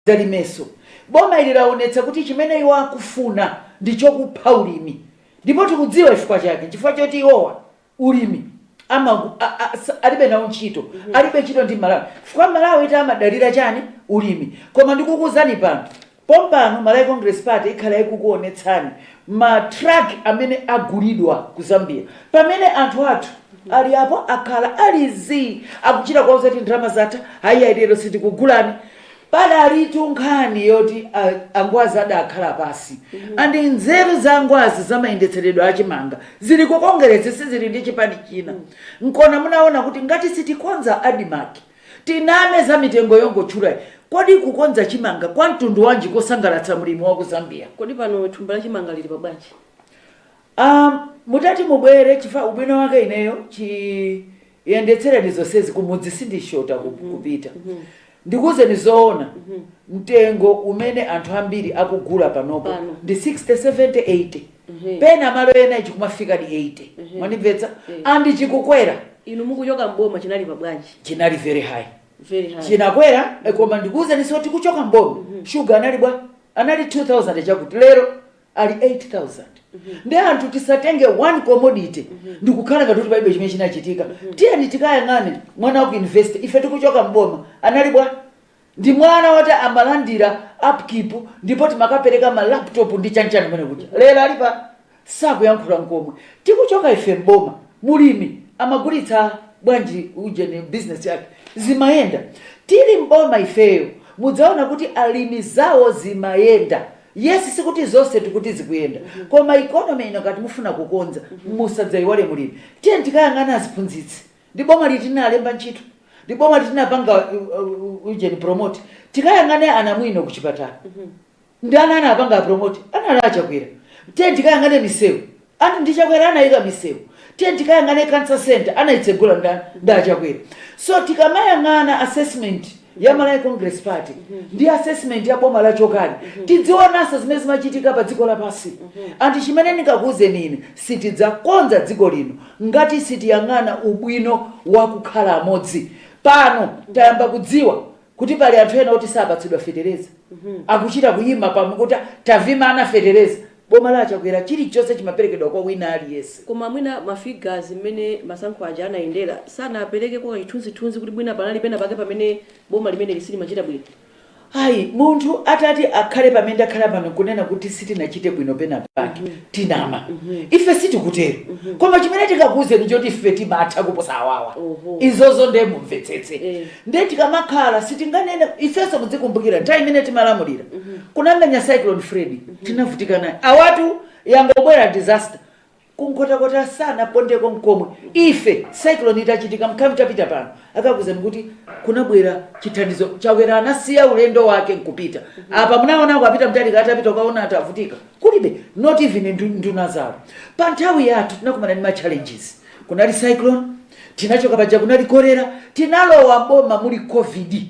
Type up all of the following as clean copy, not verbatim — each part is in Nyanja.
Dalimeso. Boma iliraonetsa kuti chimene iwo akufuna ndicho kupha ulimi. Ndipo tikudziwa chifukwa chake. Chifukwa choti iwowa ulimi alibe nawo ntchito. Alibe ntchito ndi Malawi. Chifukwa Malawi ita amadalira chani ulimi. Koma ndikukuwuzani pano. Pompano Malawi Congress Party ikhala ikukuonetsani ma truck amene agulidwa ku Zambia. Pamene anthu athu ali apo akhala alizi akuchita kwa uzati ndrama zatha hayi lero sitikugulani. Pada alitu nkhani yoti angwazi adakhala pasi. Andi nzeru za angwazi zamayendetseredwa achimanga zili kukongeretse sizili ndi chipani china. Nkona munaona kuti ngati sitikonza adimaki tiname za mitengo yongotchula. Kodi kukonza chimanga kwa mtundu wanji kosangalatsa mulimi wa ku Zambia? Kodi pano thumba la chimanga lili pabwanji? Mutati mubwere chifa ubwino wake ineyo yendetsera nizosezi kumudzi sindishota kupita. Ndikuze nizoona mtengo umene anthu ambiri akugula panopo ndi 60 70 80. Pena malo ena chikumafika di 80. Mwanimvetsa? Andi chikukwera. Inu mukuchoka mboma chinali pabwanji? Chinali very high. Very high. Chinakwera koma ndikuze nisoti kuchoka mboma. Sugar anali 2000 chakuti lero ali 8000. Ndi anthu tisatenge one commodity ndikukhala ngati kuti palibe chimene chinachitika. Tiyeni tikayang'ane mwana wa invest ife tikuchoka mboma anali ndi mwana woti amalandira upkeep ndipo timakapereka ma laptop ndi chanchani mene kuti lero alipa sakuyankhula nkomwe. Tikuchoka ife mboma mulimi amagulitsa bwanji ujeni business yake zimayenda. Tili mboma ifeyo mudzaona kuti alimi zawo zimayenda. Yes, sikuti zonse tikuti zikuyenda. Koma economy ino kati mufuna kukonza musadzaiwale mulimi. Tiye tikayang'ana aziphunzitsi. Ndi boma litina alemba ntchito. Ndi boma litina panga ujeni promote. Tikayang'ane anamwino kuchipatala. Ndi ana apanga promote. Ana achakwera. Tiye tikayang'ane misewu. Andi ndichakwera anayika misewu. Tiye tikayang'ane cancer center anaitsegula ndachakwera. So tikamayang'ana assessment ya Malawi Congress Party ndi assessment ya boma la chokani tidziona zimene zimachitika pa dziko lapansi. Anti chimene ndikakuze nini sitidzakonza dziko lino ngati sitiyang'ana ubwino wa kukhala amodzi. Pano tayamba kudziwa kuti pali anthu ena oti sapatsidwa fetereza akuchita kuyima pamukuti tavima ana fetereza. Boma la chakwera chilichonse chimaperekedwa kwa wina aliyense. Koma mwina mafigures mmene masankho aja anayendera sana apereke kwa chithunzithunzi kuti bwina panali pena pake pamene boma limene lisili machita bwino. Hayi munthu atati akhale pamene akhala pano kunena kuti sitinachite bwino pena pake tinama. Ife sitikutero. Koma chimene tikakuze ndichoti ife timatha kuposa awawa. Izozo ndiye mumvetsetse. Ndiye tikamakhala sitinganene ifeso muzikumbukira nthawi imene timalamulira. Kunamenya cyclone Freddy tinavutika naye. Awatu yangobwera disaster. Kunkota sana pondeko mkomwe. Ife cyclone itachitika mkamtapita pano. Akakuzani kuti kunabwera chithandizo chawera anasiya ulendo wake nkupita. Apa munaona kupita mtali katapita ukaona atavutika. Kulibe not even nduna zawo. Pa nthawi yathu tinakumana ndi ma challenges. Kunali cyclone, tinachoka paja kunali cholera, tinalowa boma muli COVID.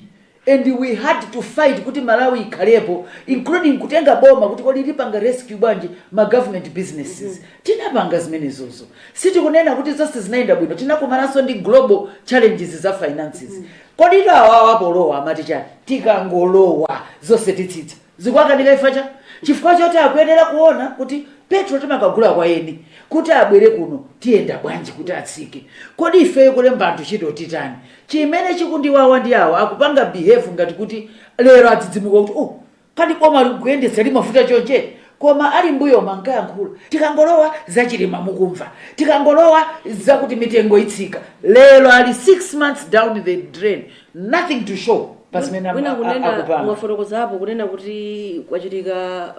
And we had to fight kuti Malawi ikhalepo, including kutenga boma kuti kodi lipanga rescue bwanji ma government businesses. Tinapanga zimene zozo. Siti kunena kuti zonse zinaenda bwino. Tinakumananso ndi global challenges za finances. Kodi awapo lowa amati chani tikangolowa zonse titsitsa. Zikwakanika ifacha chifukwa choti akuyenera kuona kuti petro timakagula kwa eni kuti abwere kuno tiyenda bwanji kuti atsike. Kodi ifeyo kulemba anthu chito titani chimene chikundiwawa ndi awo akupanga behave ngati kuti lero adzidzimuka kuti kadi boma likuyendetsa limafuta chonche. Koma ali mbuyo mangayankhula tikangolowa zachilima mukumva tikangolowa zakuti mitengo itsika. Lero ali 6 months down the drain, nothing to show. Wina kunena mwafotokoza hapo kunena kuti kwachitika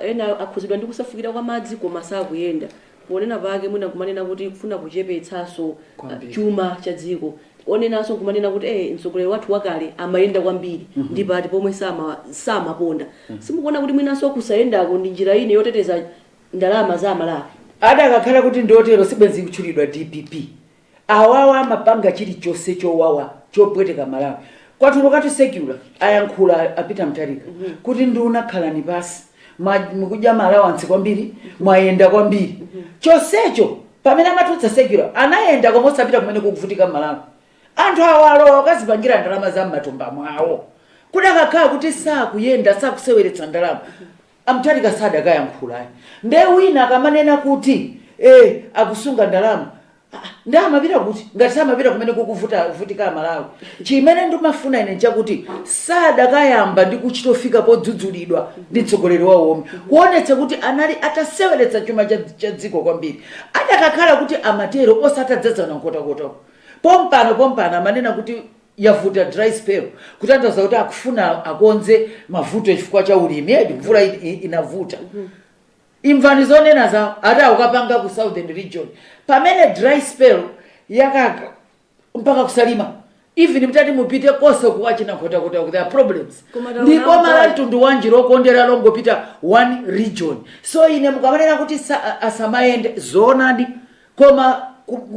ena akhuzidwa ndi kusefukira kwa madzi koma sakuyenda. Ponena pake mwina kumanena kuti kufuna kuchepetsanso chuma cha dziko. Onenanso kumanena kuti mtsogoleri wathu wakale amayenda kwambiri ndipo ati pomwe samaponda. Simukuona kuti mwinanso kusayendako ndi njira ine yoteteza ndalama za Malawi. Adakakhala kuti ndotero sibwenzi kuchulidwa DPP. Awawa mapanga chilichonse chowawa chopweteka Malawi. Kwatulokati secular ayankhula apita mtarika kuti nduna khalani pasi mukudya allowance kwambiri mwayenda kwambiri. Chonsecho pamene amatutsa secular anayenda komosapita kumene kukuvutika Malawi. Anthu awalo akazipangira ndalama za matumba mwawo. kudakakhala kuti sakuyenda sakuseweretsa ndalama amtali kasada kayankhulayo nde wina akamanena kuti akusunga ndalama nda amapita kuti ngati samapita kumene kukuvutika Malawi chimene ndimafuna ine chakuti sadakayamba ndi kuchitofika podzudzulidwa ndi mtsogoleri wawo omwe kuonetsa kuti anali ataseweretsa chuma cha dziko kwambiri adakakhala kuti amatero osatadzadzana nkota pompano amanena kuti yavuta dry spell kutanthauza kuti akufuna akonze mavuto chifukwa cha ulimi mvula inavuta imvani zonena zawo ata ukapanga ku southern region pamene dry spell yakaka mpaka kusalima even mtati mupite kosa kuwachina kota there are problems ndipo mala mtundu wanji lokondera longopita one region so ine mukamanena kuti asamayende zonadi koma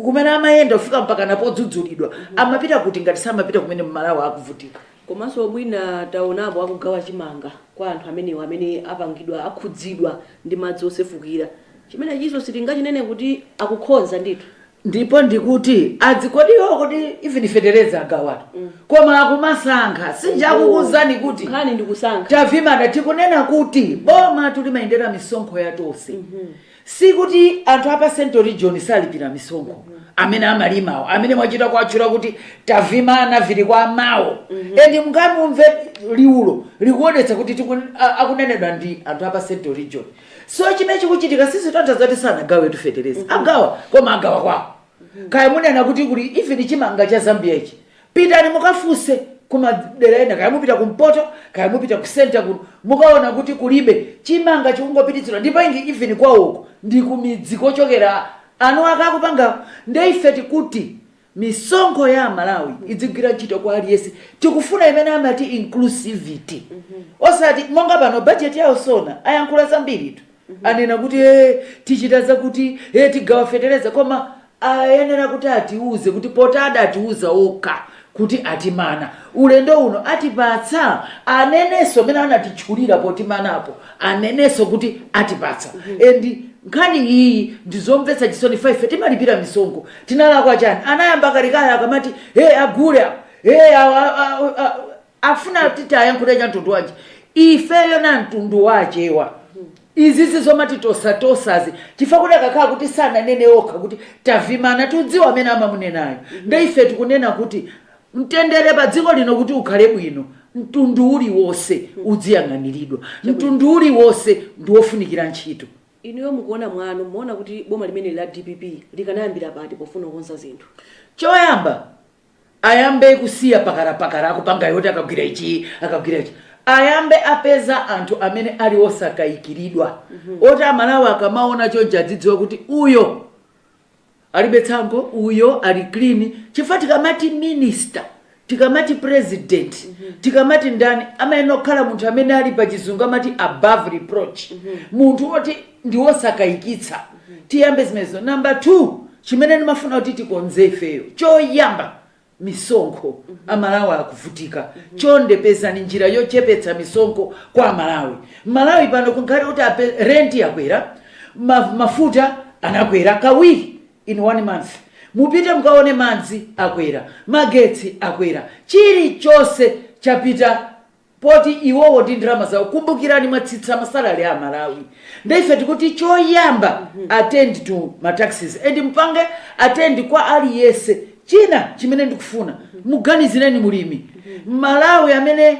kumene amayenda ufika mpaka napodzudzulidwa amapita kuti ngati samapita kumene Malawi akuvutika komanso mwina taonapo akugawa chimanga kwa anthu amene apangidwa akhudzidwa ndi madzi osefukira chimene chizo sitingachinene kuti akukhonza ndithu ndipo ndikuti adzikodiwo kuti even federeza agawatu koma akumasankha sinjakukuzani kuti nkhani ndikusankha tavimana tikunena kuti boma tulimayendera misonkho yatonse sikuti anthu apa Central Region salipira misonkho amene amalimawo amene mwachita kuachura kuti tavimana vili kwa mawo endi mungamumve liulo likuonetsa kuti akunenedwa ndi anthu apa Central Region so chimene chikuchitika sisi tontazati sanagawe tufedereza agawa koma agawa kwawo kaya munena kuti kuli even chimanga cha Zambia ichi pitani mukafuse kumadera ena kaya mupita kumpoto kaya mupita ku center kuno mukaona kuti kulibe chimanga chikungopititsidwa ndipo ingi even kwawoko ndi kumidzi kochokera anu akakupanga ndeifeti kuti misonkho ya Malawi idzigwira ntchito kwa aliyense tikufuna imene amati inclusivity osati monga pano budget yawo sona ayankhula zambiri tu anena kuti tichita zakuti tigawa federeza koma ayenera kuti atiuze kuti potada atiuza okha kuti atimana ulendo uno atipatsa aneneso mena anatichulira potimanapo aneneso kuti atipatsa endi nkhani iyi ndizomvetsa chisoni 5 timalipira misonkho tinalakwa chani anayamba kalikaya akamati agule afuna titi ayankhule cha mtundu wanji ifeyo na mtundu wachewa izi zomati tosazi chifukwa kakhala kuti sana nene okha kuti tavimana tudziwa amene amamunenayo ndeife tikunena kuti mtendere pa dziko lino kuti ukhale bwino mtundu uliwonse udziyang'aniridwa mtundu uliwonse ndi wofunikira ntchito inuyo mukuona mwano muona kuti boma limene la DPP likanayambira pati pofuna kukonza zinthu choyamba ayambe kusiya pakara akupanga yoti akagwira ichi ayambe apeza anthu amene ali osakayikiridwa oti Amalawi akamaona chonje adzidziwa kuti uyo alibe tsango uyo ali clean chifukwa tikamati minister tikamati president tikamati ndani amayenera kukhala munthu amene ali pa chizungu amati above reproach munthu oti ndi wosakayikitsa tiyambe zimenezo number 2 chimene ndimafuna kuti tikonze ifeyo choyamba misonkho Amalawi akuvutika chonde pezani njira yochepetsa misonkho kwa Malawi pano kunkhale kuti rent yakwera mafuta anakwera kawiri in 1 month mupite mkaone madzi akwera magetsi akwera chilichonse chapita poti iwowo ndi ndalama zawo kumbukirani mwatsitsa masalari a Malawi ndeife tikuti choyamba attend to ma taxes and mpange attend kwa aliyense china chimene ndikufuna muganizireni mulimi Malawi amene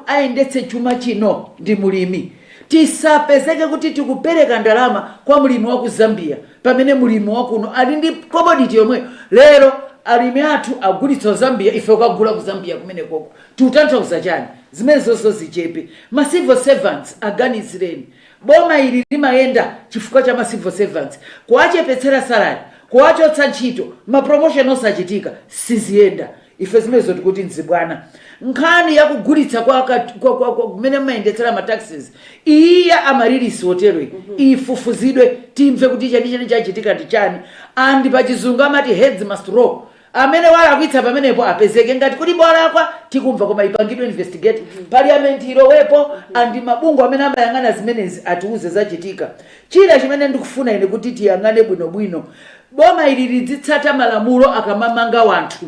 ayendetse chuma chino ndi mulimi tisapezeke kuti tikupereka ndalama kwa mulimi wa ku Zambia pamene mulimi wa kuno ali ndi commodity yomwe lero alimi athu agulitsa Zambia ife ukagula ku Zambia kumene koko tutanthauza chani zimene zonse zichepe ma civil servants aganizireni boma ili limayenda chifukwa cha ma civil servants kuachepetsera salary kuachotsa ntchito ma promotion osachitika siziyenda ife zimenezo tikuti nzibwana nkhani yakugulitsa kwa kumene mayendetsera ma taxes iya amalilisi hotelwe ifufuzidwe timve kuti chani chachitika ndi chani andi pa chizungu amati heads must roll amene walakwitsa pamenepo apezeke ngati kuti bwalakwa tikumva koma ipangidwe investigate parliament ilowepo andi mabungu amene amayang'ana zimenezi atiuze zachitika china chimene ndikufuna ine kuti tiyang'ane bwinobwino boma ili lidzitsata malamulo akamamanga wanthu.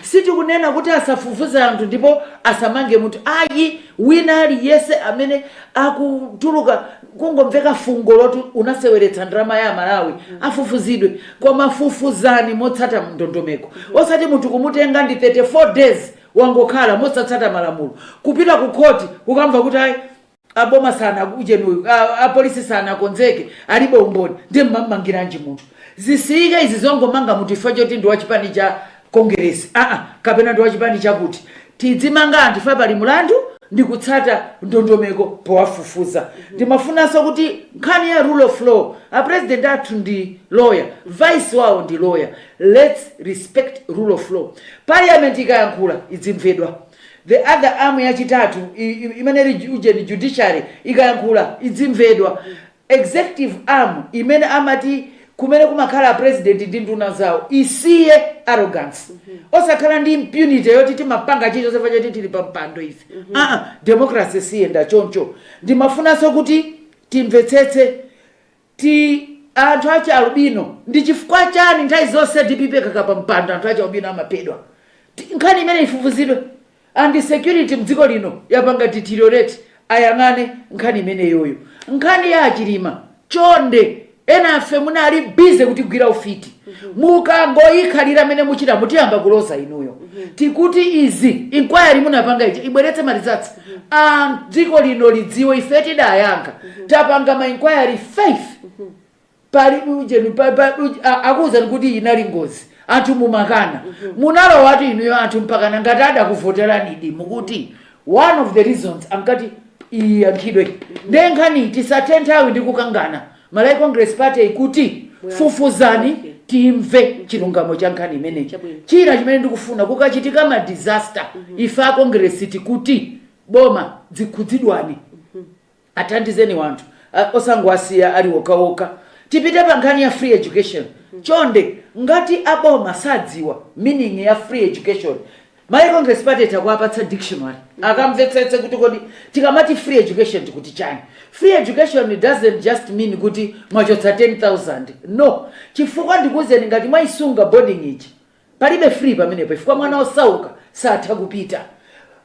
Siti kunena kuti asafufuza anthu ndipo asamange munthu. Ayi, wina aliyese amene akutuluka kungomveka fungo loti unaseweretsa ndrama ya Malawi afufuzidwe. Koma fufuzani motsata ndondomeko. Osati munthu kumutenga ndi 34 days wangokhala mosatsata malamulo. Kupita ku court kukamva kuti ayi aboma sana kujenuyu, apolisi sana konzeke, alibe umboni, ndi mmangiranji munthu. Zisike izi zongomanga munthu ifa choti ndi wachipani cha Congress. Kapena ndi wachipani chakuti. Tidzimanga anthu ifa pali mulandu ndi kutsata ndondomeko powafufuza. Ndimafunanso kuti nkhani ya rule of law, a president athu ndi lawyer, vice wawo ndi lawyer. Let's respect rule of law. Parliament ikayankhula idzimvedwa. The other arm yachitatu imene uje judiciary ikayankhula idzimvedwa. Executive arm imene amati kumene kumakhala president ndi nduna zawo isiye arrogance. Osakhala ndi impunity yoti timapanga chicho sefa choti tili pa mpando izi. Democracy siyenda choncho. Ndimafunanso kuti timvetsetse anthu acha albino ndi chifukwa chani nthawi zonse ndipipeka kapa mpando anthu acha albino amapedwa. Nkhani imene ifufuzidwe. And security mdziko lino yapanga deteriorate, ayang'ane nkhani imene yoyo. Nkhani ya achilima chonde ena afe munali busy kuti kugwira ufiti. Mukangoyikhalira amene muchita mutiyamba kuloza inuyo. Tikuti izi inquiry munapanga ichi ibweretse malizatsi. Dziko lino lidziwe ife tidayankha. Tapanga ma inquiry 5. Pali ujeni akuza kuti inali ngozi. Anthu mumakana. Munalo watu inuyo anthu mpakana ngati adakuvoterani idi mukuti one of the reasons ankati iyankhidwe. Ndenkhani tisatenthawi ndi kukangana. Malawi Congress Party ikuti fufuzani timve chilungamo cha nkhani imeneyi. China chimene ndikufuna kukachitika ma disaster ifa Congress tikuti boma dzikhudzidwani. Athandizeni wanthu osangwasiya ali wokawoka. Tipite pa nkhani ya free education. Chonde ngati aboma sadziwa meaning ya free education, Malawi Congress Party takwapatsa dictionary akamvetsetse kuti kodi tikamati free education tikuti chani. Free education doesn't just mean kuti mwachotsa 10,000. No, chifukwa ndikuzeni ngati mwaisunga boarding ichi palibe free pamenepo chifukwa mwana osauka satha kupita.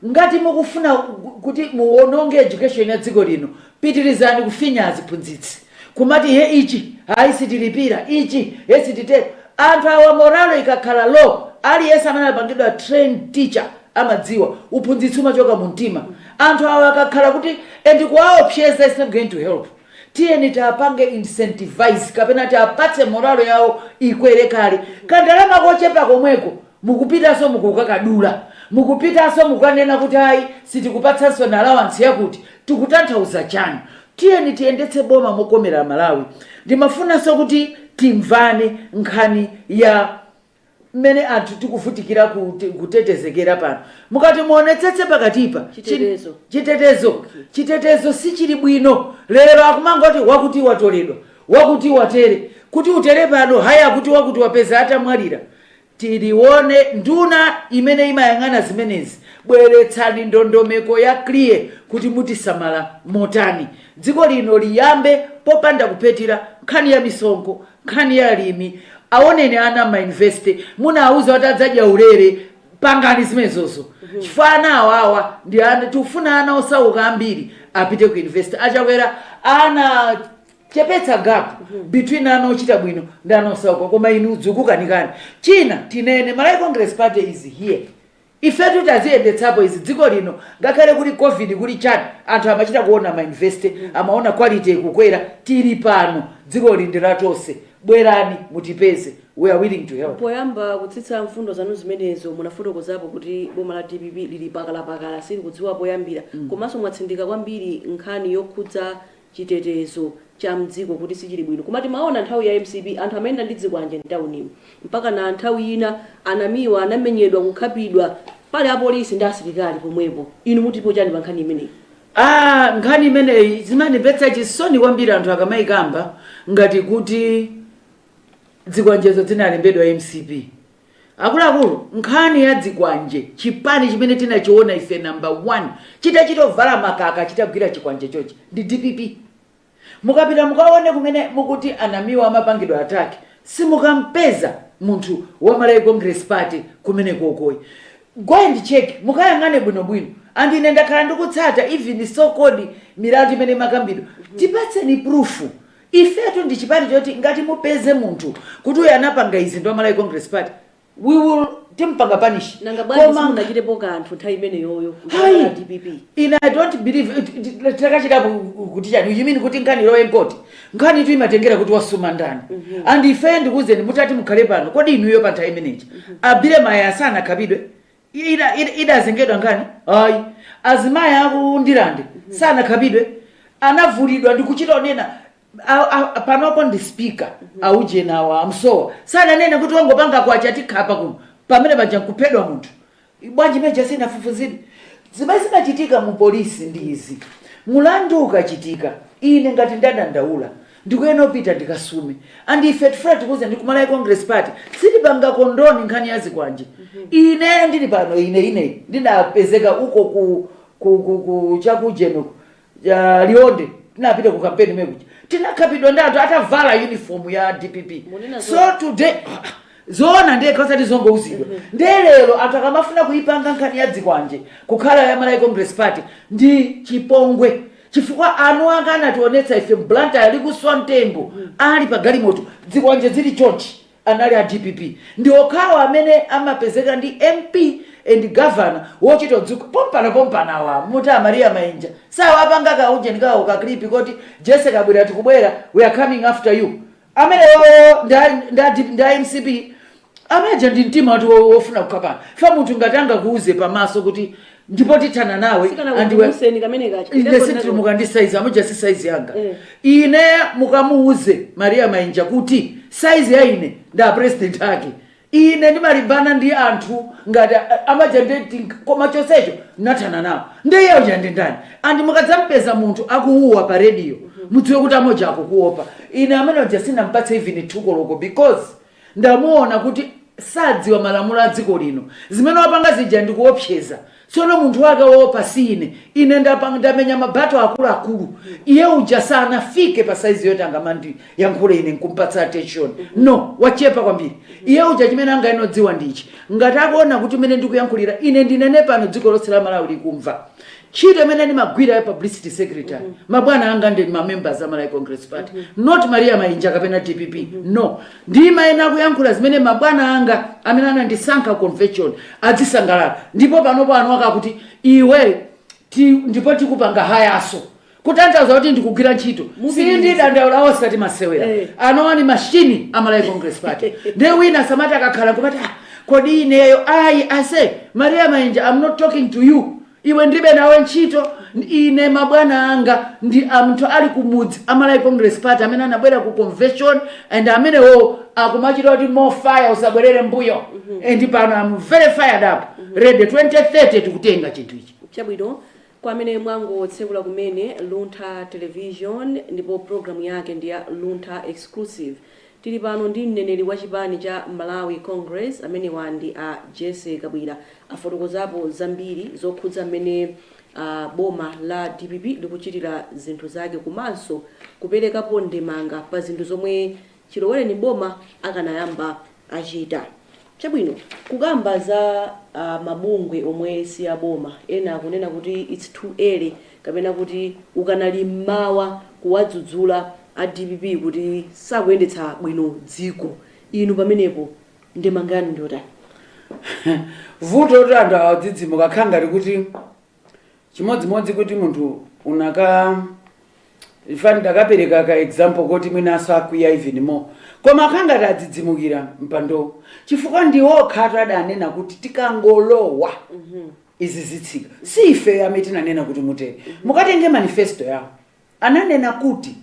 Ngati mukufuna kuti muononge education ya dziko lino, pitirizani kufinya aziphunzitsi kumati he ichi haisitilipira ichi yesitite. Anthu awa moralo ikakhala law aliyesa amene apangidwa trained teacher amadziwa uphunzitsi umachoka mu mtima. Anthu awa akakhala kuti ndikuwaopseza is not going to help. Tiyeni tapange incentivize kapena tapatse moralo yawo ikwere kale. Kandalama kochepa komweko mukupitanso mukukakadula. Mukupitaso mukanena kuti hayi sitikupatsanso na allowance yakuti tikutanthauza chani. Tiyeni tiyendetse boma mokomera Malawi. Ndimafunanso kuti timvane nkhani ya mene anthu tikuvutikira kutetezekera pano. Mukati muonetsetse pakatipa chitetezo si chili bwino. Lero akumangoti wakuti watoledwa, wakuti watere, kuti utere pano haya kuti wakuti wapeza atamwalira. Tilione nduna imene imayang'ana zimenezi. Bweretsani ndondomeko ya clear kuti mutisamala motani. Dziko lino liyambe popanda kupetira nkhani ya misonko, nkhani ya alimi. Aonene ana ma investe, munauza kuti adzaja ulere pangani zimenezozo. Chifana awawa ndi ana tufuna ana osauka ambiri apite ku invest. Achakwera ana chepetsa gap between ana ochita bwino ndi ana osauka koma inu dzukukanikani. China tinene Malawi Congress Party is here. Ifetu taziyendetsapo izi dziko lino ngakhale kuli covid kuli chani anthu amachita kuona ma invest amaona quality kukwera. Tili pano dziko lindira tonse. Bwerani mutipeze, we are willing to help. Poyamba kutsitsa mfundo zanu zimenezo munafotokozapo kuti boma la DPP lili pakala sili kudziwa poyambira. Komanso mwatsindika kwambiri nkhani yokhudza chitetezo cha mdziko kuti sichili bwino. Komati maona nthawi ya MCP anthu amene ndi dzikwanje ndawunimu mpaka na nthawi ina anamiwa anamenyedwa kukhapidwa pale apolisi ndi asilikali pomwepo. Inu mutipo chani pa nkhani imeneyi? Nkhani imeneyi zimanipetsa chisoni kwambiri anthu akamayikamba ngati kuti dzikwanjezo zinalembedwa MCP. Akuluakulu nkhani ya dzikwanje chipani chimene tinachiona ife number 1 chitovala makaka chitagwira chikwanje chochi ndi DPP. Mukapita mukaone kumene mukuti anamiwa amapangidwa ataki simukampeza munthu wa Malawi Congress Party kumene kokoyi. Go and check, mukayang'ane bwinobwino. Andi ine ndakhala ndikutsata even so called milandu imene makambidwa. Tipatseni proof. Ifetu ndi chipani choti ngati mupeze munthu kuti uyu anapanga izi ndo Malawi Congress Party, we will timpanga punish. Nanga bwanji simunachitepo kanthu nthawi imene yoyo ya DPP. I don't believe takachita kuti chani. You mean kuti ngani lowe court. Ngani tu imatengera kuti wasuma ndani. And ife ndikuzeni mutati mukhale pano. Kodi inuyo pa nthawi imeneji. Abile maya sana kabidwe. Ida zengedwa ngani? Ayi. Azimaya akundilande sana kabidwe. Anavulidwa ndikuchita onena panopo ndi speaker auje nawa amsowa sana nene kuti wangopanga kwacha tikhapa kuno pamene baja kupedwa munthu bwanji meja sina fufuzidi zimachitika mu polisi ndi izi. Mulandu ukachitika ine ngati ndadandaula ndikuyena pita ndikasume and ife tifuna kuze ndi ku Malawi Congress Party sitipanga kondoni nkhani yazi kwanje. Ine ndili pano ine ndinapezeka uko ku chakujeno ya Lionde tinapita ku campaign mekuja tinakapidwa ndatu atavala uniform ya DPP. So today zona ndiye kosa tizongo uzidwa. Ndelelo atakamafuna kuipanga nkhani ya dzikwanje kukhala ya Malawi Congress Party ndi chipongwe chifukwa anu angana tionetsa ife Blantyre ali kuswa mtengo ali pa galimoto dzikwanje zili chonchi anali a DPP ndi okhawa amene amapezeka ndi MP and governor wochito dzuko pompana wa muta Maria Mainja sawa apanga kauje ndikawo ka clip kuti Jesse kabwera tikubwera we are coming after you amene nda MCP amaja ndi mtima watu wofuna kukapana fa munthu ngatanga kuuze pamaso kuti ndipo tithana nawe andiwe Hussein kamene kacha ine sitri mukandisize amuja si size yanga ine mukamuuze Maria Mainja kuti size ya ine nda president ake ine ndimalimbana ndi anthu ngati amaja ndeti koma chosecho nathana nawo ndiye ujandi ndani andi mukadzampeza munthu akuuwa pa radio mudziwe kuti amoja akukuopa. Ine amene uja sinampatse even tukoloko because ndamuona kuti sadziwa malamulo a dziko lino zimene wapanga zija ndikuopseza. Tsono munthu wake wopa sine ine ndamenya mabato akulu iye uja sana fike pa size yoti angamandi yankhule ine nkumpatsa attention no wachepa kwambiri. Iye uja chimene anga inodziwa ndichi ngati akuona kuti mene ndikuyankhulira ine ndinene pano dziko lonse la Malawi likumva chito imene ndimagwira ya publicity secretary mabwana anga ndi ma members a Malawi Congress Party not Maria Mainja kapena DPP no ndima ena kuyankhula zimene mabwana anga amene anandisankha convention adzisangalala ndipo panopo anwaka kuti iwe ndipo tikupanga hayaso kutanthauza kuti ndikugwira ntchito sindi dandaula osati masewera anowani machine a Malawi Congress Party ndiye wina samata akakhala kumati kodi ineyo I say Maria Mainja I'm not talking to you iwe ndibe nawe ntchito ine mabwana anga ndi amnthu ali kumudzi a Malawi Congress Party amene anabwera ku convention and amene akumachita kuti more fire usabwerere mbuyo and pano I'm very fired up ready 2030 tikutenga chinthu ichi chabwino kwa amene mwangotsekula kumene Luntha Television ndipo program yake ndi ya Luntha Exclusive. Tili pano ndi mneneri wa chipani cha Malawi Congress amene wandi a Jesse Kabwira afotokozapo zambiri zokhudza mmene boma la DPP likuchitira zinthu zake komanso kuperekapo ndemanga pa zinthu zomwe Chilowereni boma akanayamba achita. Chabwino kukamba za mabungwe omwe si a boma ena akunena kuti it's too early kapena kuti ukanali mmawa kuwadzudzula a DPP kuti sakuyendetsa bwino dziko. Inu pamenepo ndemangani ndiyotani? Vuto utanda wadzidzimuka khanga likuti chimodzimodzi kuti munthu unaka ifani ndakapereka ka example kuti mwina asakwiya even more koma khanga tadzidzimukira mpando chifukwa ndiwo khatu adanena kuti tikangolowa izi zitsika sife amene tinanena kuti mutere mukatenge manifesto yawo ananena kuti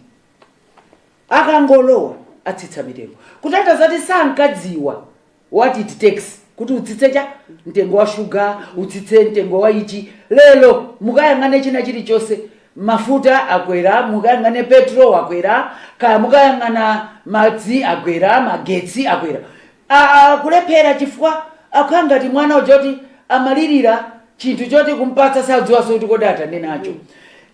akangolowa atsitsa mitengo kutata zati sankadziwa what it takes kuti utsitsecha mtengo wa sugar utsitse mtengo wa ichi lelo mukayangane china chilichonse mafuta akwera mukayangane petrol akwera kaya mukayangana madzi akwera magetsi akwera kulephera chifukwa akhangati mwana ojoti amalirira chinthu choti kumpatsa sadziwa kuti kodata nenacho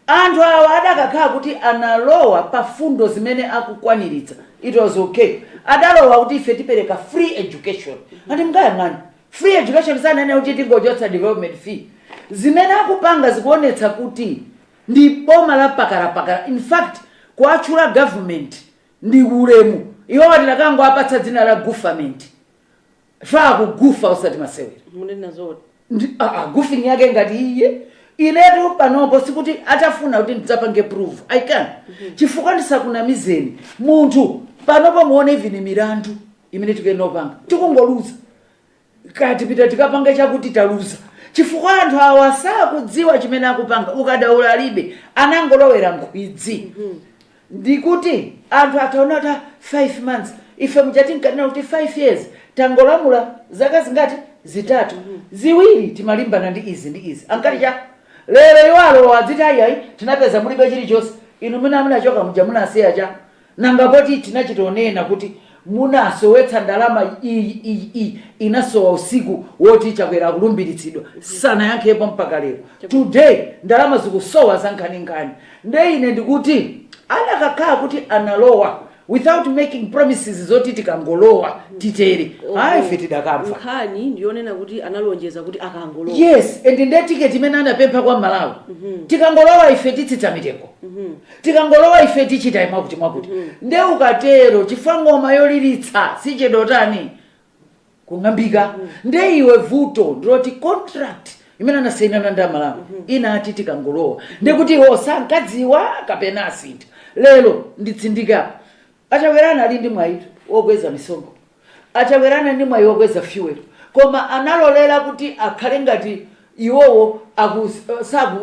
anthu awa adakakhala kuti analowa pa fundo zimene akukwaniritsa, it was okay. Adalowa kuti ife tipereka free education. Andi mngayang'ani free education sanene kuti tingochotsa development fee. Zimene akupanga zikuonetsa kuti ndi boma la pakara. In fact kuachula government ndi ulemu. Iwo watilakango apatsa dzina la government. Fa kugufa usati masewera. Munena zote. Goofing yake ngati iye. Iletu panopo sikuti atafuna kuti ndidzapange proof. I can. Chifukwa ndisakunamizeni. Munthu panopo muone even mirandu imene tikenopanga. Tikungoluza. Kati pita tikapanga chakuti taluza. Chifukwa anthu awa sakudziwa chimene akupanga. Ukadaula alibe anangolowera mkhwidzi. Ndikuti anthu ataona 5 months. Ife mjati nkanena kuti 5 years. Tangolamula zaka zingati zitatu. Ziwiri timalimbana ndi izi. Ankati cha lero iwalo wadzitayi tinapeza mulibe chilichonse. Inu muna choka muja munasiya cha. Nangapoti tinachitonena kuti munasowetsa ndalama iyi inasowa usiku woti chakwera kulumbiritsidwa. Sana yankhepo mpaka lero. Today ndalama zikusowa zankhaninkhani. Nde ine ndikuti anakakhala kuti analowa without making promises zoti tikangolowa titere. Ife tidakamva. Nkhani ndionena kuti analonjeza kuti akangolowa. Yes, and nde ticket imene anapempha kwa Malawi. Tikangolowa ife titsitsa mitengo. Tikangolowa ife tichita mwakuti. Nde ukatero chifangoma yolilitsa sichedotani kungambika. Nde iwe vuto ndoti contract imene anasaina na Malawi inati tikangolowa. Nde kuti iwo sankadziwa kapena asintha. Lero nditsindika achawerana ali ndi mwayi wokweza misongo. Achawerana ndi mwayi wokweza fuel. Koma analolera kuti akhale ngati iwowo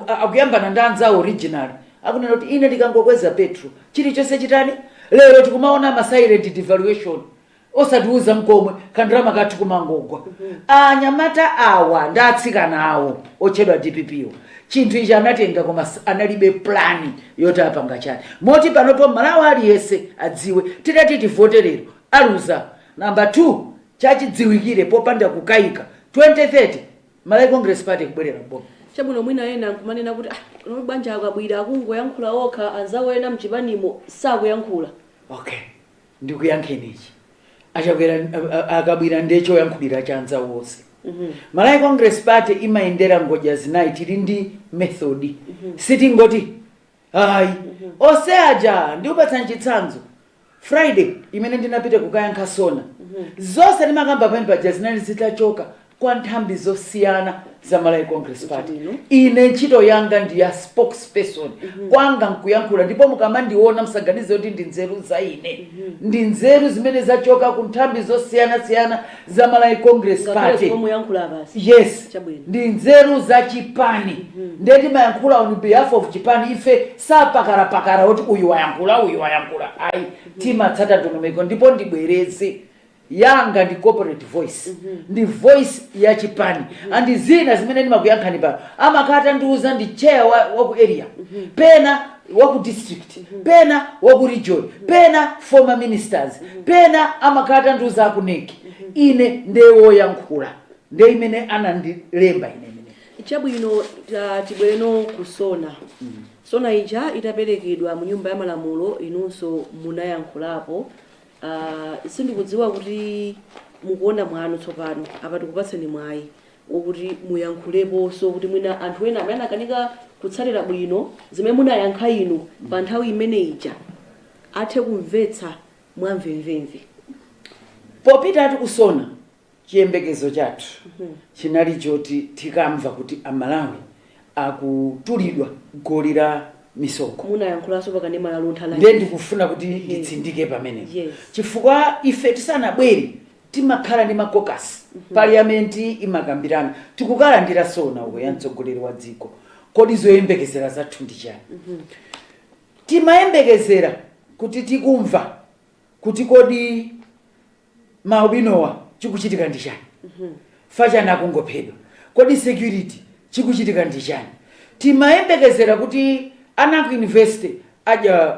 akuyambana ndi anzawo original. Akunena kuti ine ndikangokweza petrol chilichonse chitani. Lero tikumaona ma silent devaluation. Osatiuza mkomwe kandrama kathu kumangogwa. Anyamata awa ndatsikana awo ochedwa DPP. Chinthu ichi anatenga koma analibe plani yoti apanga chani. Moti panopo Malawi aliyese adziwe tidati tivote lero aluza. Number 2 chachidziwikire popanda kukayika 2030 Malawi Congress Party kubwerera mboma. Chabuno mwina ena kumanena kuti banja akabwira akungoyankhula okha anzawo ena mchipanimo sakuyankhula. Okay. Ndikuyankheni ichi. Achakwera akabwira ndecho yankhulira chanza wose. Malawi Congress Party imaendera ngoja zinayi tili ndi method. Siti ngoti oseaja ndiupatsa nchitsanzo. Friday imene ndinapita kukayankha sona. Zonse ndimakamba pamene paja zinayi zitachoka kwa nthambi zosiyana za Malawi Congress Party. Ine ntchito yanga ndi ya spokesperson. Kwanga nkuyankhula ndipo mukamandiona msaganize kuti ndi nzeru za ine. Ndi nzeru zimene zachoka ku nthambi zosiyana za Malawi Congress Party. Yes. Ndi nzeru za chipani. Ndeti mayankhula on behalf of chipani ife sapakara kuti uyu wayankhula. Ai timatsata ndondomeko ndipo ndibwereze. Yanga ndi corporate voice. Ndi voice ya chipani. Andi zina zimene ndimakuyankhani pa. Amakata ndiuza ndi chair wa ku area. Pena wa ku district. Pena wa ku region. Pena former ministers. Pena amakata ndiuza ku neki. Ine ndewo yankhula. Nde imene anandilemba ine. Chabwino tibwereno kusona. Sona ija itaperekedwa mu nyumba ya malamulo inunso munayankhulapo. Sindikudziwa kuti mukuona mwanu tsopano apa tikupatseni mwayi wokuti muyankhulepo so kuti mwina anthu ena amene akanika kutsalira bwino zimene munayankha inu pa nthawi imene ija athe kumvetsa mwamvemvemve. Popita tikusona chiyembekezo chathu chinali choti tikamva kuti Amalawi akutulidwa goli la misongo. Munayankhulaso pakanema la luntha la. Ndiye ndikufuna kuti nditsindike pamene. Chifukwa ife tisanabwere timakhala ndi makokasi. Parliament imakambirana. Tikukalandira sona uko yamtsogoleri wa dziko. Kodi zoyembekezera zathu ndi chani? Timayembekezera kuti tikumva kuti kodi maubinowa chikuchitika ndi chani. Fachana akungophedwa. Kodi security chikuchitika ndi chani. Timayembekezera kuti anaku university aja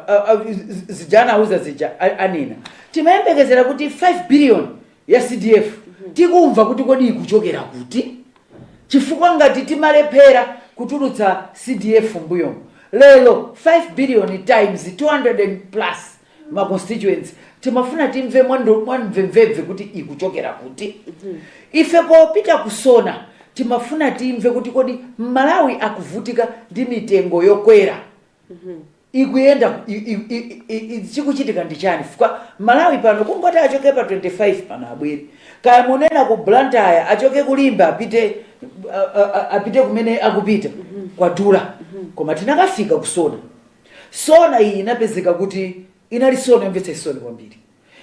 zijana auza zija anena. Timayembekezera kuti 5 billion ya CDF tikumva kuti kodi ikuchokera kuti. Chifukwa ngati timalephera kutulutsa CDF mbuyo. lelo 5 billion times 200 and plus ma constituents timafuna timve mwanimvemvemve kuti ikuchokera kuti. Ife popita kusona timafuna timve kuti kodi Malawi akuvutika ndi mitengo yokwera. Ikuyenda chikuchitika ndi chani? Fika Malawi pano kungoti achoke pa 25 pana abwere. Kaya munena ku Blantyre achoke kulimba apite kumene akupita kwa Dula. Koma tinakafika kusona. Sona iyi inapezeka kuti inali sona yomvetsa isoni kwambiri.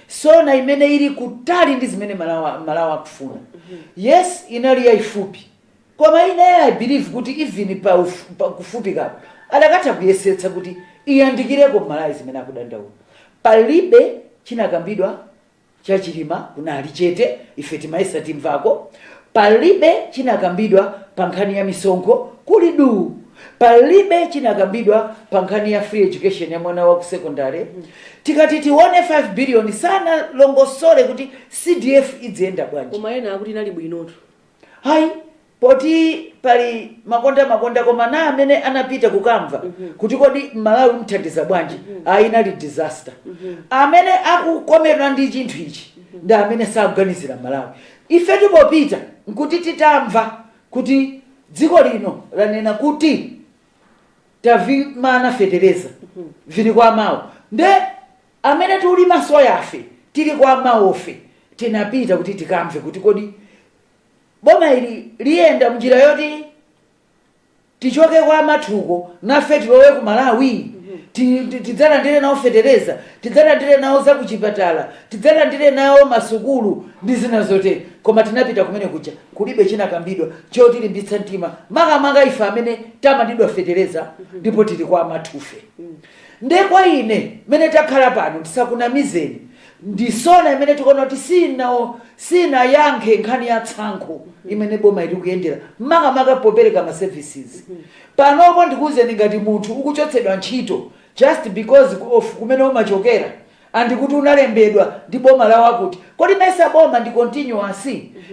Sona imene ili kutali ndi zimene Malawi akufuna. Yes, inali yaifupi. Koma ine I believe kuti even pa kufupi kapo adakatha kuyesetsa kuti iyandikireko Malawi zimene akudandaula. Palibe chinakambidwa chachilima kunali chete ife timaisa timvako. Palibe chinakambidwa pa nkhani ya misonkho kuli du. Palibe chinakambidwa pa nkhani ya free education ya mwana wa ku secondary. Tikati tione 5 billion sana longosole kuti CDF idzenda bwanji. Koma ena akuti inali bwinotu. Hai, poti pali makonda koma na amene anapita kukamva kuti kodi Malawi mthandiza bwanji inali disaster. Amene akukomerwa ndi chinthu ichi ndi amene sakuganizira Malawi. Ife tipopita nkuti titamva kuti dziko lino lanena kuti tavimana fetereza vili kwa mawu. Nde amene tuli masoya afe tili kwa mawofe tinapita kuti tikamve kuti kodi boma ili lienda mjira yoti tichoke kwa mathuko nafe tilowe ku Malawi. Tidzalandire nawo fetereza, tidzalandire nawo za kuchipatala, tidzalandire nawo masukulu ndi zina zote. Koma tinapita kumene kucha kulibe chinakambidwa choti limbitsa mtima makamaka ife amene tamandidwa fetereza ndipo tili kwa mathufe. Nde kwa ine mene takhala pano tisakunamizeni ndisona imene tikuona kuti sina yankhe nkhani ya tsankho imene boma ili kuyendera makamaka popereka ma services. Panopo ndikuwuzeni ngati munthu ukuchotsedwa ntchito just because of kumene umachokera andikuti unalembedwa ndi boma la wakuti kodi mesa boma ndi continuous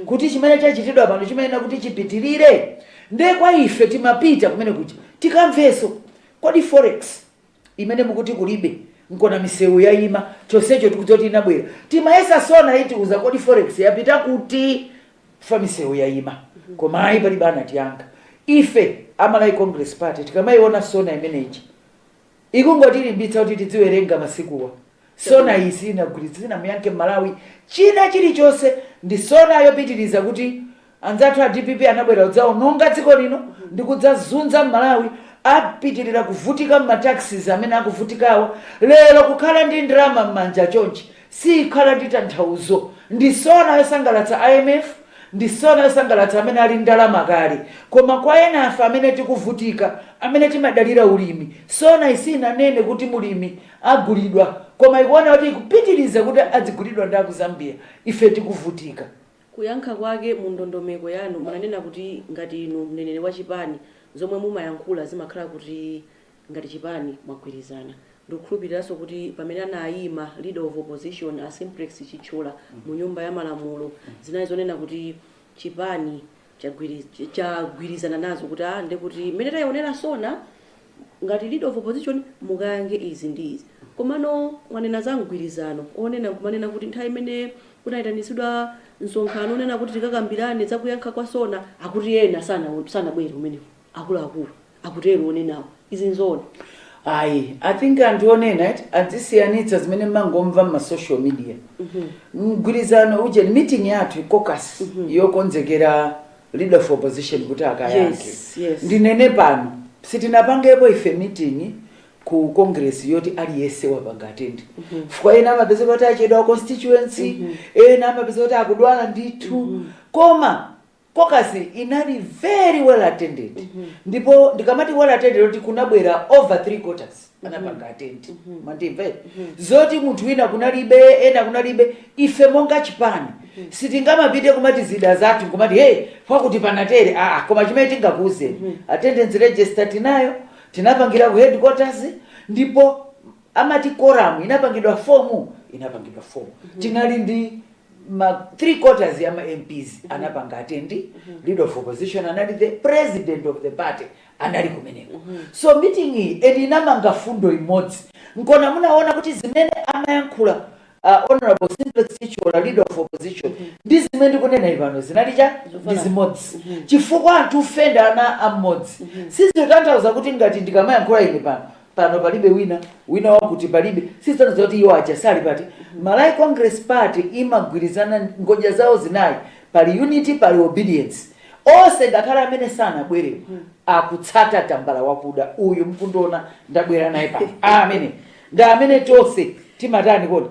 kuti chimene chachitidwa pano chimene kuti chipitirire. Nde kwa ife timapita kumene kuti tikamveso kodi forex imene mukuti kulibe nkona misewu yaima chonsecho tikuzoti inabwera timayesa sona iti uza kodi forex yapita kuti fa misewu yaima. Koma ayi pali bana tiyanka ife Amalawi Congress Party tikamaiona sona imeneji ikungoti limbitsa kuti tidziwerenga masikuwa. Sona isi inagwirizana muyanke Malawi china chilichonse ndi sona yopitiriza kuti anzathu a DPP anabwera udzawo nonga dziko lino ndikudzazunza Malawi apitirira kuvutika mataxes amene akuvutikawo lero kukhala ndi ndalama m'manja chonchi si khala ndi tanthauzo. Ndi sona yosangalatsa IMF, ndi sona yosangalatsa amene ali ndalama kale. Koma kwa ena afa amene tikuvutika amene timadalira ulimi sona isina nene kuti mulimi agulidwa koma ikuona kuti ikupitiriza kuti adzigulidwa ndi aku Zambia ife tikuvutika. Kuyankha kwake mu ndondomeko yanu munanena kuti ngati inu mneneri wa chipani zomwe mumayankhula zimakhala kuti ngati chipani mwagwirizana. Ndikukhulupiriranso kuti pamene anayima leader of opposition a Simplex Chichola mu nyumba ya malamulo zinali zonena kuti chipani chagwirizana nazo kuti ndekuti mmene tayaonera sona ngati leader of opposition mukayange izi ndi izi. Komano mwanena za mgwirizano onena kumanena kuti nthawi imene kunayitanisidwa msonkhano onena kuti tikakambirane za kuyankha kwa sona akuti ena sanabwere umenewo akuluakulu akutero onenawo izi nzona. I think andionena adzisiyanitsa zimene mangomva ma social media. Mgwirizano uje meeting yathu caucus yokonzekera leader of opposition kuti akayanke. Ndinene pano sitinapangepo ife meeting ku congress yoti aliyese wapanga attend. Fukwa ena amapeza kuti achedwa constituency, ena amapeza kuti akudwala ndithu. Koma caucus inali very well attended. Ndipo ndikamati well attended kuti kunabwera over 3/4 anapanga attend. Mandimve zoti munthu wina kunalibe ena kunalibe ife monga chipani sitingamapite kumati zida zathu kumati hey pakuti panatere koma chimene tingakuze attendance register tinayo tinapangira ku headquarters ndipo amati quorum inapangidwa form tinali ndi ma 3/4 ya MPs anapanga attend. Leader of opposition anali the president of the party anali kumeneko. So meeting iyi inamanga fundo imodzi. Nkona munaona kuti zimene amayankhula Honorable Simplex Chichola, leader of opposition, ndi zimene kunena ipano zinalicha ndi zimodzi. Chifukwa anthu ufenda ana amodzi. Sizotanthauza kuti ngati ndikamayankhula ine pano palibe wina wakuti palibe. Sizotanthauza kuti iwo achasali pati. Malawi Congress Party imagwirizana ngodya zawo zinayi, pali unity, pali obedience. Ose ngakhala amene sana bwere akutsata tambala wakuda uyu mkundona ndabwera naye pano. Amene nda amene tonse timatani kodi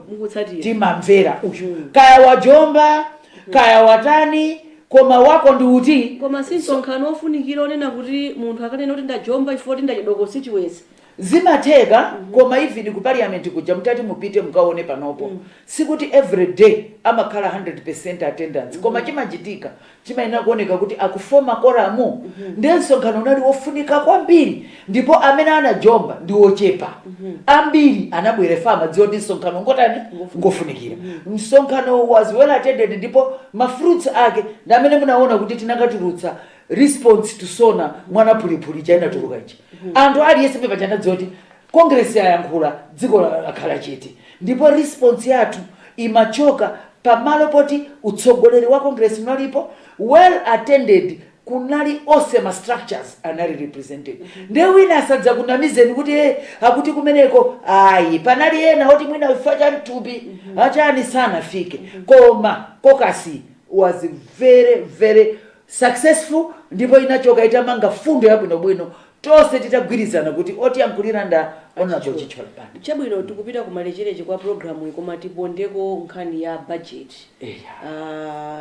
timamvera uyu kaya wajomba kaya watani koma wako ndi uti koma sinsonkhano ofunikira onena kuti munthu akanena kuti ndajomba ifoti ndachidoko sichiwezi zimatheka koma even ku parliament kuja mutati mupite mukaone panopo sikuti every day amakhala 100% attendance koma chimachitika chimayenera kuoneka kuti akufoma koramu ndiye msonkhano unali wofunika kwambiri ndipo amene anajomba ndi ochepa ambiri anabwere fama dzioti msonkhano ngotani ngofunikira msonkhano was well attended ndipo mafruits ake ndi amene munaona kuti tinakatulutsa response to sona mwana pulipuli chaina tuluka ichi anthu aliyese pepachana dzoti Congress yayankhula dziko lakhala chete ndipo response yathu imachoka pamalo poti utsogoleri wa Congress unalipo well attended kunali ose ma structures anali represented nde wina asadza kunamizeni kuti akuti kumeneko ayi panali ena oti mwina ufacha mtupi achani sana fike koma kokasi was very successful ndipo inachoka itamanga fundo yabwinobwino tonse titagwirizana kuti oti yankulira nda Honorable Chichola Banda chabwino tikupita kumalechereche kwa programu koma tipondeko nkhani ya budget.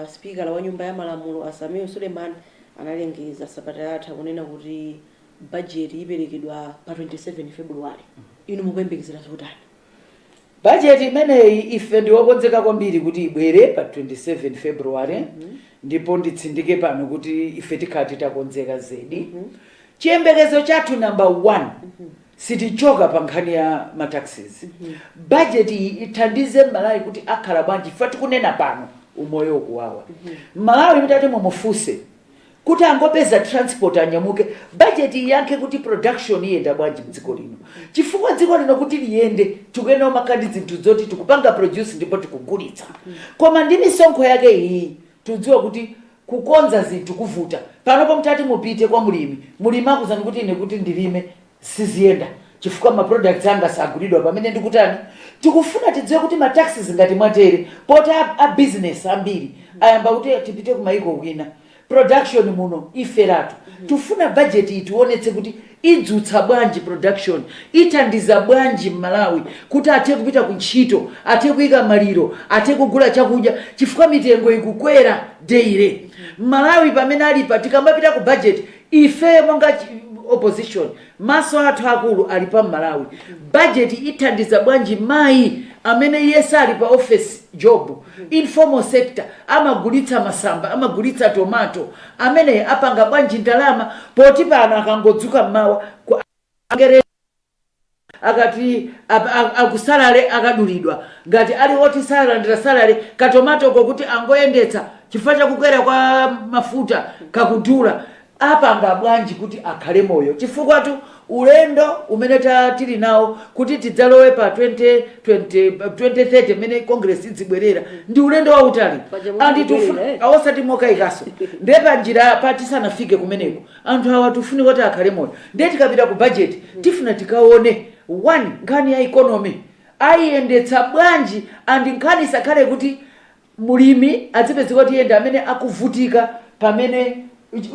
Speaker wa nyumba ya malamulo Asamio Suleiman analengeza sabata yatha kunena kuti budget iperekedwa pa 27 February. Inu mukuyembekezera zotani? Budget imeneyi ife ndiwokonzeka kwambiri kuti ibwere pa 27 February ndipo nditsindike pano kuti ife tikhati takonzeka zedi. Chiyembekezo chathu number 1 sitichoka pa nkhani ya mataxes. Budget ithandize Malawi kuti akhala bwanji fati kunena pano umoyo kuwawa. Malawi mitati mumufuse kuti angopeza transport anyamuke budget yanke kuti production iyenda bwanji mdziko lino. Chifukwa dziko lino kuti liyende tukena makandi zinthu zoti tikupanga produce ndipo tikugulitsa. Koma ndi misonkho yake iyi tudziwa kuti kukonza zinthu kuvuta. Panopo mtati mupite kwa mulimi akuzani kuti ine kuti ndilime siziyenda. Chifukwa ma products anga sagulidwa pamene ndikutani tikufuna tidziwe kuti ma taxes ngati mwatere pota a business ambiri ayamba kuti tipite kumaiko kwina production muno iferatu tufuna budget ituonetse kuti idzutsa bwanji production ithandiza bwanji Malawi kuti athe kupita kuntchito athe kuika maliro athe kugula chakudya chifukwa mitengo ikukwera daily Malawi pamene ali patikambapita ku budget ife monga opposition maso athu akulu ali pa Malawi budget ithandiza bwanji mai amene yesi ali pa office job informal sector amagulitsa masamba amagulitsa tomato amene apanga bwanji ndalama poti pano akangodzuka mawa angere akati akusalale akadulidwa ngati ali oti salary salary katomato kokuti angoyendetsa chifukwa chakukwera kwa mafuta kakudula apanga bwanji kuti akhale moyo chifukwa tu ulendo umene tili nawo kuti tidzalowe pa 2030 mene Congress idzibwerera ndi ulendo wa utali andi tufuna awosati moka ikaso ndepa njira pati sana fike kumeneko anthu awa tufuni kuti akhale moyo ndeti tikapita ku budget tifuna tikaone one nkhani ya economy ayendetsa bwanji andi nkhani sakhale kuti mulimi adzipezeka kuti yenda amene akuvutika pamene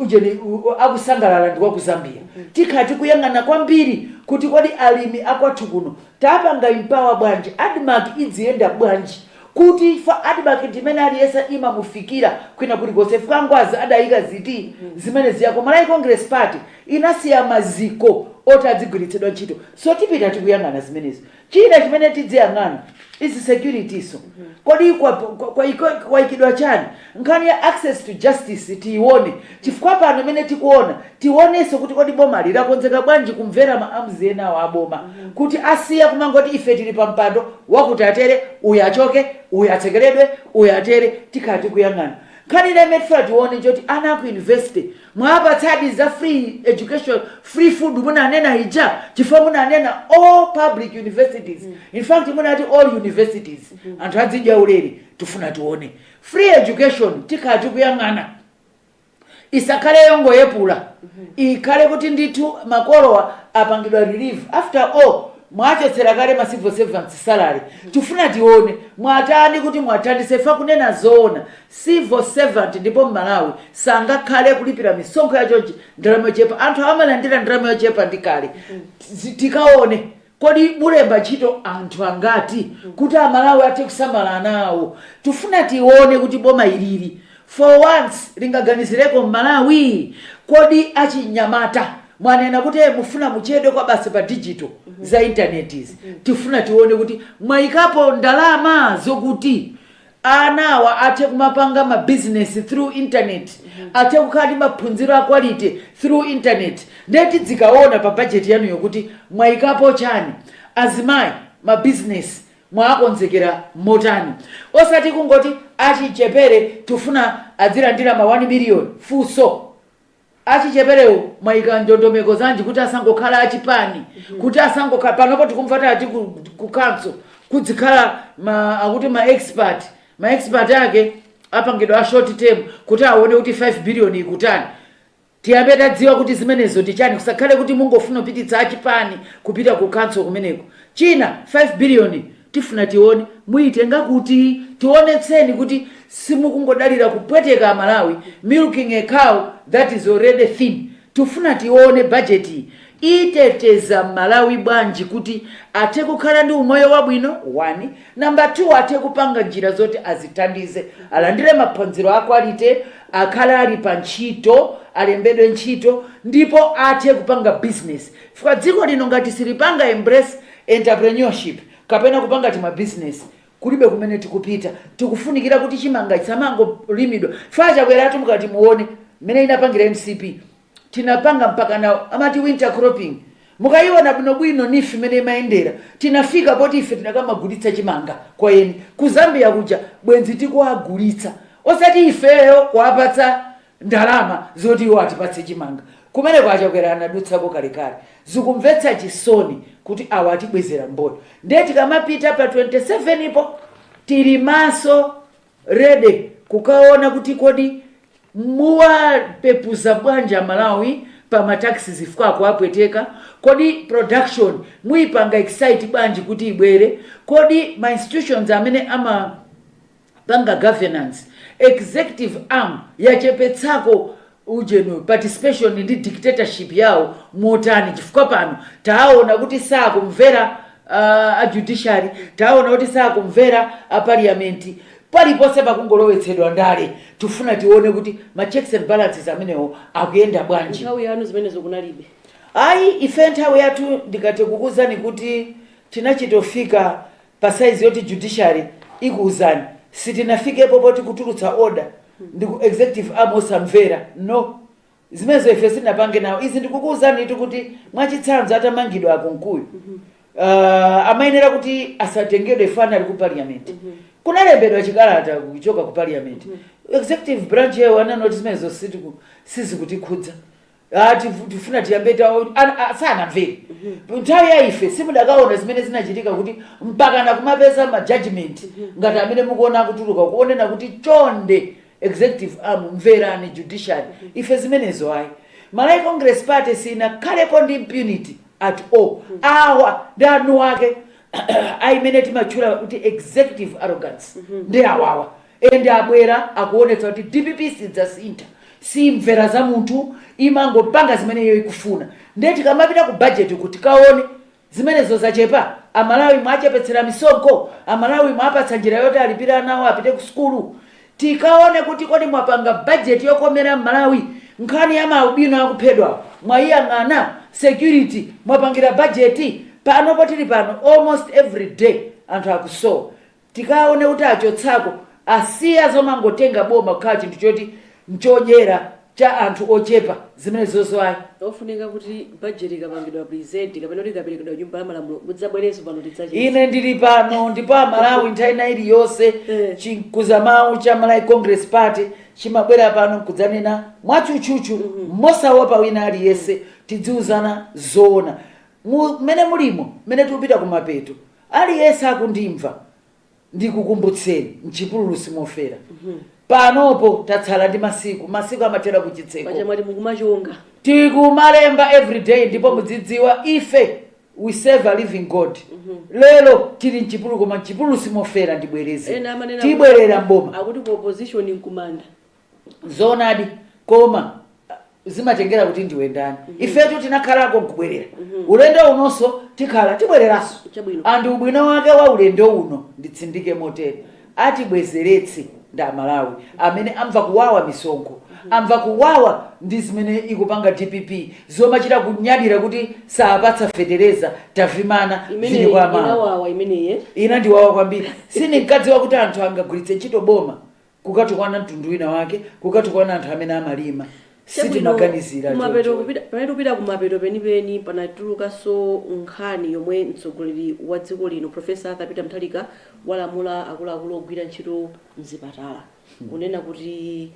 ujeni akusangalala ndikwa ku Zambia tikhati kuyangana kwambiri kuti kodi alimi akwathu kuno tapanga empower bwanji admark idziyenda bwanji kuti fa admark ndimene aliyesa imamufikira kwina kuti Joseph Kangwazi adayika ziti zimene ziyako Malawi Congress Party inasiya maziko oti adzigwiritsidwa ntchito so tipita tikuyangana zimenezo china chimene tidziyangana is security so kodi kwa ikidwa chani nkhani ya access to justice tione chifukwa pano mene tikuona tioneso kuti kodi boma lilakonzeka bwanji kumvera maamzi ena wa boma kuti asiya kumangoti ife tili pa mpando wakuti atere uyachoke uyatsekeredwe uyatere tikati kuyangana Kani na metfa tione choti ana ku university mwapa tsadi za free education, free food muna nena hija, chifo muna nena all public universities. In fact muna ati all universities. Anthu adzidya ulere tufuna tione. Free education tikati kuyang'ana. Isakale yongo yepula. Ikale kuti nditu makolowa apangidwa relief. After all, mwache serakale ma civil servants salary. Tufuna tione mwatani kuti mwatandise fa kunena zona civil servant ndipo Malawi sanga kale kulipira misonkho ya chonchi ndalama chepa anthu amalandira ndalama chepa ndikale. Tikaone kodi mulemba ntchito anthu angati kuti Malawi ate kusamala nawo. Tufuna tione kuti boma ilili for once lingaganizireko Malawi kodi achinyamata mwanena kuti mufuna muchede kwa basi pa digital za internetizi. Tifuna tione kuti mwaikapo ndalama zokuti anawa ate kumapanga ma business through internet, ate kukadi maphunziro a quality through internet. Ndeti zikaona pa budget yanu yokuti mwaikapo chani azimai ma business mwakonzekera motani. Osati kungoti achichepere tufuna adzilandira ma 1 million fuso. Achichepereo mwaika ndondomeko zanji kuti asangokhala achipani, kuti asangokhala panopo tikumfata ati ku council kudzikhala akuti ma expert yake apangidwa short term kuti aone kuti 5 billion ikutani. Tiyambe tadziwa kuti zimenezo tichani, kusakhale kuti mungofuna kupititsa achipani kupita ku council kumeneko. China 5 billion tifuna tione muitenga kuti tionetseni kuti simukungodalira kupweteka Malawi milking a cow that is already thin. Tufuna tione budget iteteza Malawi bwanji kuti ate kukhala ndi umoyo wabwino 1, number 2 ate kupanga njira zote azitandize alandire maphunziro a quality, akhala ali pa ntchito, alembedwe ntchito, ndipo ate kupanga business. Fika dziko lino ngati silipanga embrace entrepreneurship kapena kupanga tima business kulibe kumene tikupita. Tikufunikira kuti chimanga chisamango limidwa. Facha kweratu mukati muone mene inapangira MCP. Tinapanga mpaka na amati winter cropping. Mukaiona bwino nifi mene maendera. Tinafika poti ife tinakamagulitsa chimanga kwa yeni. Ku Zambia kuja bwenzi tikuagulitsa. Osati ifeyo kuapatsa ndalama zoti watipatse chimanga. Kumene kwacha kwera anadutsako kalekale. Zikumvetsa chisoni kuti awatibwezera mboyo. Ndeti kamapita pa 27 ipo tili maso ready kukaona kuti kodi muwa pepuza bwanja Malawi pa mataxi zifika kuapweteka, kodi production muipanga excite bwanji kuti ibwere, kodi ma institutions amene ama panga governance executive arm yachepetsako ujenu participation ndi dictatorship yao motani. Chifukwa pano taona kuti saa kumvera a judiciary, taona kuti saa kumvera a parliament, palipose pakungolowetsedwa ndale. Tufuna tione kuti ma checks and balances amenewo akuyenda bwanji. Nthawi yanu zimenezo kunalibe. Ayi ife nthawi yathu ndikati kukuzani kuti tinachitofika pa size yoti judiciary ikuuzani sitinafikepo poti kutulutsa order ndiku executive arm osamvera. No, zimenezo ife sinapange nawo. Izi ndikukuuzani itu kuti mwachitsanzo atamangidwa akunkuyu amayenera kuti asatengedwe fana ali ku parliament. Kunalembedwa chikalata kuchoka ku parliament. Executive branch yao ananoti zimenezo sisi kutikhudza. Tifuna tiyambeta sana mveri. Nthawi ya ife simudakaona zimene zinachitika kuti mpaka na kumapeza ma judgment ngati amene mukuona kutuluka kuonena kuti chonde executive arm mverani judiciary. Ife zimenezo ayi. Malawi Congress Party sina kalepo ndi impunity at all. Awa ndanu wake aimene timachula kuti executive arrogance ndi awawa. Ende abwera akuonetsa kuti DPP sidzasinta, si mvera za munthu, imangopanga zimene iyo ikufuna. Ndeti kamapita ku budget kuti kaone zimenezo zachepa, Amalawi mwachepetsera misonkho, Amalawi mwapatsa njira yoti alipira nawo apite ku skulu. Tikaone kuti kodi mwapanga budget yokomera Malawi nkhani ya maubino akuphedwa, mwayang'ana security, mwapangira budget pano potili pano almost every day anthu akusowa. Tikaone kuti achotsako asiya zomangotenga boma kukhala chinthu choti nchodyera cha anthu ochepa zimene zozoayi ofunika kuti budget ikapangidwa present kapena kuti ikaperekedwa nyumba ya malamulo mudzabwereso pano tidzache ine ndili pano ndipo amalawi nthawi ina iliyonse chikuza mawu cha Malawi Congress Party chimabwera pano kudzanena mwachuchuchu mosaopa wina aliyense tidziuzana zoona mmene mulimo mmene tikupita kumapeto aliyense akundimva ndikukumbutseni mchipululu simofera panopo tatsala ndi masiku amathera kuchitseko pachamati mukumachonga tikumalemba every day ndipo mudzidziwa ife we serve a living God. Lelo tili mchipululu koma mchipululu simofera ndibwereze tibwerera mboma akuti ku opposition nkumanda zonadi koma zimatengera kuti ndiwendani ifetu tinakhalako nkubwerera ulendo unonso tikhala tibwereraso andi ubwino wake wa ulendo uno nditsindike motere atibwezeretse nda Malawi amene amva kuwawa misonkho amva kuwawa ndi zimene ikupanga DPP zomachita kunyadira kuti saapatsa fetereza tavimana zili kwa mama inawawa imeneye ina ndiwawa kwambiri sininkadziwa kuti anthu angagwiritse ntchito boma kukatukwana mtundu wina wake kukatukwana anthu amene amalima sitimaganizira kupita kumapeto penipeni panatulukanso nkhani yomwe mtsogoleri wa dziko lino Profesa Arthur Peter Mutharika walamula akuluakulu ogwira ntchito mzipatala kunena kuti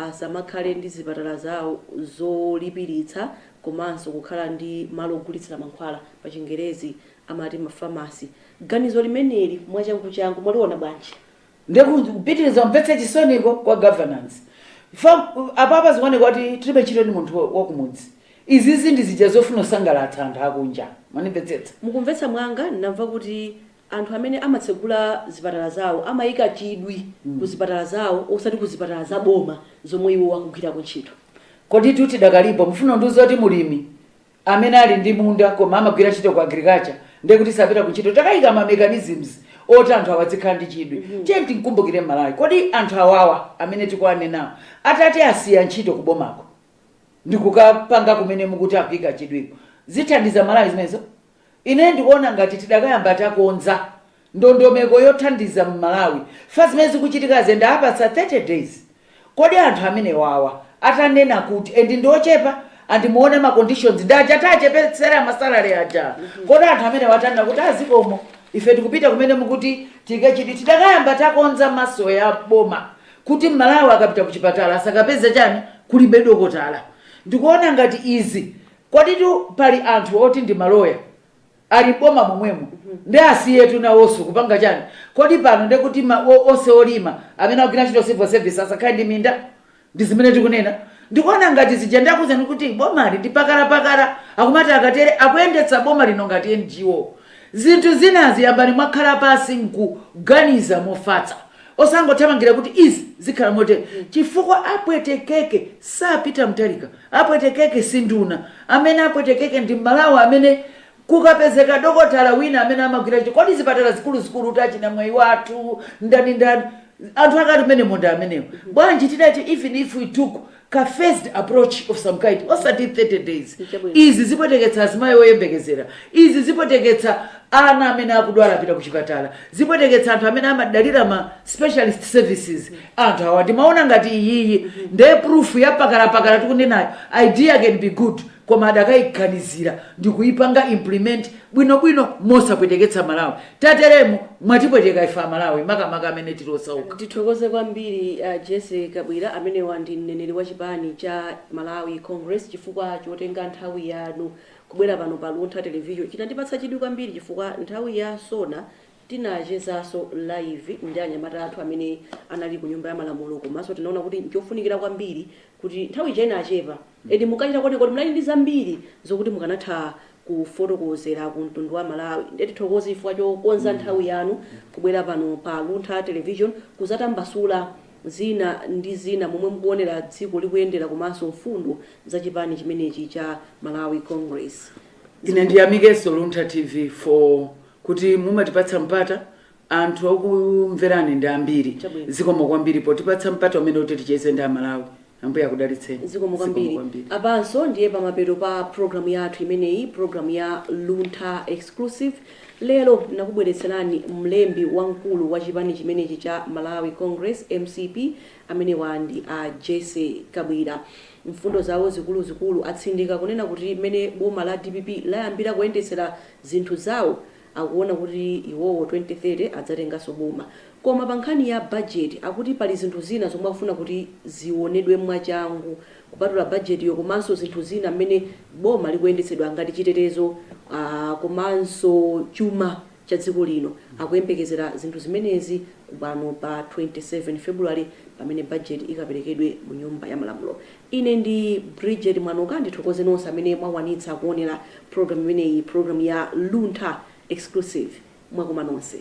asamakhale ndi zipatala zawo zolipiritsa komanso kukhala ndi malo ogulitsira mankhwala pa Chingerezi amati mafamasi. Ganizo limeneli mwachangu mwaliona bwanji? Ndekupitiriza mpetse chisoniko kwa governance. Apapa zikwane kwati tilibe chito ni munthu wakumudzi. Izizi ndizija zofuna sangalatsa anthu akunja. Manipetsetsa. Mukumvetsa mwanga ndamva kuti anthu amene amatsegula zipatala zawo amayika chidwi ku zipatala zawo osati ku zipatala za boma zomwe iwo akugwira ntchito. Kodi tuti dakalipo mfuna nduzo kuti mulimi amene ali ndi munda koma amagwira ntchito ku agriculture ndekuti sapita ku ntchito takayika ma mechanisms oti anthu awadzikhala ndi chidwi. Tiye tinkumbukire Malawi. Kodi anthu awawa amene tikwane nawo atati asiya ntchito kubomako ndikukapanga kumene mukuti akuyika chidwiko zithandiza Malawi zimenezo? Ine ndikuona ngati tidakayamba takonza ndondomeko yothandiza mu Malawi fazimezi kuchitika zenda apatsa 30 days. Kodi anthu amene wawa atanena kuti endi ndochepa andimuone ma conditions ndaja tachepetsera masalary aja. Kodi anthu amene watanena kuti azikomo ife tikupita kumene mukuti tikachiti tidakayamba takonza maso ya boma kuti Malawi akapita ku chipatala asakapeza chani kulibe dokotala. Ndikuona ngati izi kodi tu pali anthu oti ndi maloya ali boma momwemo ndi asiye tunawonso kupanga chani kodi pano ndekuti ose olima amene akugwira ntchito civil service asakhale ndi minda ndi zimene tikunena. Ndikuona ngati zijenda kuzeni kuti boma ali ndi pakala akumati akatere akuyendetsa boma lino ngati NGO. Zinthu zinazi yambani mwakhala pasi nkuganiza mofatsa osangothamangira kuti izi zikhala mote chifukwa apwetekeke sapita Mutharika apwetekeke sinduna amene apwetekeke ndi Malawi amene kukapezeka dokotala wina amene amagwira ntchito. Kodi zipatala zikulu utachina mwayi wathu ndani anthu akati mene monda amenewo bwanji tidati even if we took a phased approach of some kind osati 30 days izi zipweteketsa azimayi oyembekezera izi zipweteketsa ana amene akudwala apita ku chipatala zipweteketsa anthu amene amadalira ma specialist services anthu awa ndimaona ngati iyiyi ndiye proof ya pakala tikunenayo idea can be good koma adakayiganizira ndikuyipanga implement bwinobwino mosapweteketsa Malawi. Tateremo mwatipweteka ifa Malawi makamaka amene tilosauka. Tithokoze kwambiri Jesse Kabwira amene wandi mneneri wa chipani cha Malawi Congress chifukwa chotenga nthawi yanu kubwera pano pa Luntha Television. Chinandipatsa chidwi kwambiri chifukwa nthawi ya sona tinachezaso live ndi anyamata athu amene anali ku nyumba ya malamulo komanso tinaona kuti nchofunikira kwambiri kuti nthawi ija inachepa edi mukachita kodi mnali ndi zambiri zokuti mukanatha kufotokozera ku mtundu wa Malawi. Ndeti thokoze chifukwa chokonza nthawi yanu kubwera pano pa Luntha Television kuzatambasula zina ndi zina momwe mukuonera dziko likuyendera komanso mfundo za chipani chimenechi cha Malawi Congress. Ine ndiyamikeso Luntha TV for kuti mumatipatsa mpata anthu akumverani ndi ambiri zikomo kwambiri potipatsa mpata umene kuti ticheze ndi Malawi ambuye akudalitseni zikomo kwambiri apanso ndiye pamapeto pa program yathu imeneyi program ya Luntha Exclusive. Lero nakubweretserani mlembi wamkulu wa chipani chimenechi cha Malawi Congress MCP amene wandi a Jesse Kabwira. Mfundo zawo zikulu atsindika kunena kuti mene boma la DPP layambira kuyendetsera zinthu zawo akuona kuti iwowo 2030 adzatenganso boma. Koma pa nkhani ya budget akuti pali zinthu zina zomwe afuna kuti zionedwe mwachangu kupatula budget yo, komanso zinthu zina mmene boma likuyendetsedwa ngati chitetezo komanso chuma cha dziko lino. Akuyembekezera zinthu zimenezi pano pa 27 February pamene budget ikaperekedwe mu nyumba ya malamulo. Ine ndi Bridget Mwanoka, ndithokoze nonse amene mwawanitsa kuonera program imeneyi, program ya Luntha Exclusive. Mwakoma nonse.